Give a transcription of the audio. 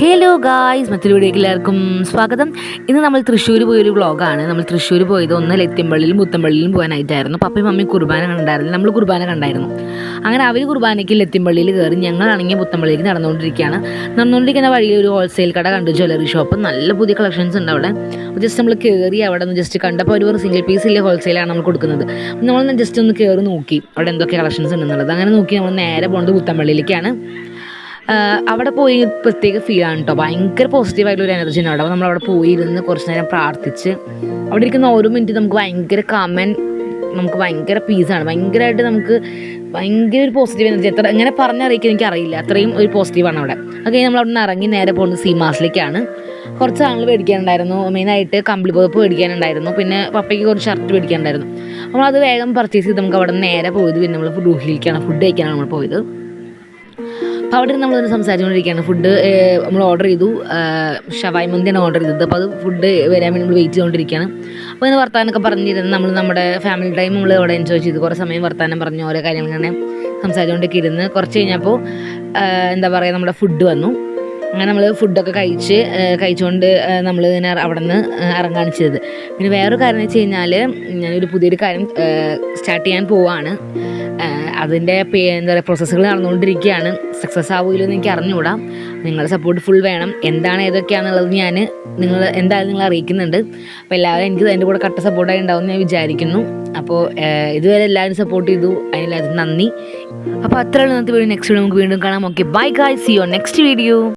Hello guys, മറ്റൊരു വീഡിയോയ്ക്ക് എല്ലാവർക്കും സ്വാഗതം. ഇന്ന് നമ്മൾ തൃശ്ശൂർ പോയൊരു വ്ളോഗാണ്. നമ്മൾ തൃശ്ശൂർ പോയത് ഒന്ന് ലത്തിമ്പള്ളിയിലും മുത്തമ്പള്ളിയിലും പോകാനായിട്ടായിരുന്നു. പപ്പയും മമ്മിയും കുർബാന കണ്ടായിരുന്നു, നമ്മൾ കുർബാന കണ്ടായിരുന്നു. അങ്ങനെ അവർ കുർബാനയ്ക്ക് ലത്തിമ്പള്ളിയിൽ കയറി, ഞങ്ങളാണെങ്കിൽ മുത്തമ്പള്ളിയിലേക്ക് നടന്നുകൊണ്ടിരിക്കുന്ന വഴിയിൽ ഒരു ഹോൾസെയിൽ കട കണ്ടു, ജ്വല്ലറി ഷോപ്പ്. നല്ല പുതിയ കളക്ഷൻസ് ഉണ്ട് അവിടെ. ജസ്റ്റ് നമ്മൾ കയറി അവിടെ നിന്ന് ജസ്റ്റ് കണ്ടപ്പോൾ ഒരു സിംഗിൾ പീസ് ഇല്ലേ ഹോൾസെയിലാണ് നമ്മൾ കൊടുക്കുന്നത്. നമ്മൾ ജസ്റ്റ് ഒന്ന് കയറി നോക്കി അവിടെ എന്തൊക്കെ കളക്ഷൻസ് ഉണ്ടെന്നുള്ളത്. അങ്ങനെ നോക്കി നമ്മൾ നേരെ പോകുന്നത് മുത്തമ്പള്ളിയിലേക്കാണ്. അവിടെ പോയി പ്രത്യേക ഫീലാണ് കേട്ടോ. ഭയങ്കര പോസിറ്റീവായിട്ടുള്ളൊരു എനർജി ഉണ്ട് അവിടെ. നമ്മളവിടെ പോയിരുന്ന് കുറച്ച് നേരം പ്രാർത്ഥിച്ച് അവിടെ ഇരിക്കുന്ന ഓരോ മിനിറ്റ് നമുക്ക് ഭയങ്കര നമുക്ക് ഭയങ്കര പീസാണ്. ഭയങ്കരമായിട്ട് നമുക്ക് ഭയങ്കര ഒരു പോസിറ്റീവ് എനർജി. എങ്ങനെ പറഞ്ഞറിയിക്കാൻ എനിക്കറിയില്ല, അത്രയും ഒരു പോസിറ്റീവാണ് അവിടെ. അത് കഴിഞ്ഞ് നമ്മൾ അവിടെ നിന്ന് ഇറങ്ങി നേരെ പോകുന്നത് സീമാസിലേക്കാണ്. കുറച്ച് സാധനങ്ങൾ മേടിക്കാനുണ്ടായിരുന്നു. മെയിനായിട്ട് കമ്പിളി പുതപ്പ് മേടിക്കാനുണ്ടായിരുന്നു, പിന്നെ പപ്പയ്ക്ക് കുറച്ച് ഷർട്ട് മേടിക്കാനുണ്ടായിരുന്നു. നമ്മളത് വേഗം പർച്ചേസ് ചെയ്ത് നമുക്ക് അവിടെ നിന്ന് നേരെ പോയത് പിന്നെ നമ്മൾ റൂഹിലേക്കാണ്, ഫുഡ് കഴിക്കാനാണ് നമ്മൾ പോയത്. അപ്പോൾ അവിടെ നമ്മളൊന്ന് സംസാരിച്ചുകൊണ്ടിരിക്കുകയാണ്. ഫുഡ് നമ്മൾ ഓർഡർ ചെയ്തു, ഷവായി മന്തിയാണ് ഓർഡർ ചെയ്തത്. അപ്പോൾ അത് ഫുഡ് വരാൻ വേണ്ടി നമ്മൾ വെയിറ്റ് ചെയ്തുകൊണ്ടിരിക്കുകയാണ്. അപ്പോൾ ഇങ്ങനെ വർത്താനമൊക്കെ പറഞ്ഞിരുന്നു. നമ്മൾ നമ്മുടെ ഫാമിലി ടൈം നമ്മൾ അവിടെ എൻജോയ് ചെയ്തു. കുറേ സമയം വർത്താനം പറഞ്ഞ് ഓരോ കാര്യങ്ങൾ ഇങ്ങനെ സംസാരിച്ചുകൊണ്ടൊക്കെ ഇരുന്ന് കുറച്ച് കഴിഞ്ഞപ്പോൾ എന്താ പറയുക, നമ്മുടെ ഫുഡ് വന്നു. അങ്ങനെ നമ്മൾ ഫുഡൊക്കെ കഴിച്ചുകൊണ്ട് നമ്മൾ ഇങ്ങനെ അവിടെ നിന്ന് ഇറങ്ങുകയാണ് ചെയ്തത്. പിന്നെ വേറൊരു കാര്യം എന്ന് വെച്ച് കഴിഞ്ഞാൽ, ഞാനൊരു പുതിയൊരു കാര്യം സ്റ്റാർട്ട് ചെയ്യാൻ പോവുകയാണ്. അതിൻ്റെ എന്താ പറയുക, പ്രോസസ്സുകൾ നടന്നുകൊണ്ടിരിക്കുകയാണ്. സക്സസ് ആവുമല്ലോ എന്ന് എനിക്ക് അറിഞ്ഞുകൂടാ. നിങ്ങളുടെ സപ്പോർട്ട് ഫുൾ വേണം. എന്താണ് ഏതൊക്കെയാണെന്നുള്ളത് ഞാൻ എന്തായാലും നിങ്ങളെ അറിയിക്കുന്നുണ്ട്. അപ്പോൾ എല്ലാവരും എനിക്ക് എൻ്റെ കൂടെ കട്ട സപ്പോർട്ടായി ഉണ്ടാവും എന്ന് ഞാൻ വിചാരിക്കുന്നു. അപ്പോൾ ഇതുവരെ എല്ലാവരും സപ്പോർട്ട് ചെയ്തു, അതിനെല്ലാവർക്കും നന്ദി. അപ്പോൾ അത്രയുള്ള ഇന്നത്തെ വീഡിയോ. നെക്സ്റ്റ് വീഡിയോ നമുക്ക് വീണ്ടും കാണാം. Okay, bye guys, see you next video.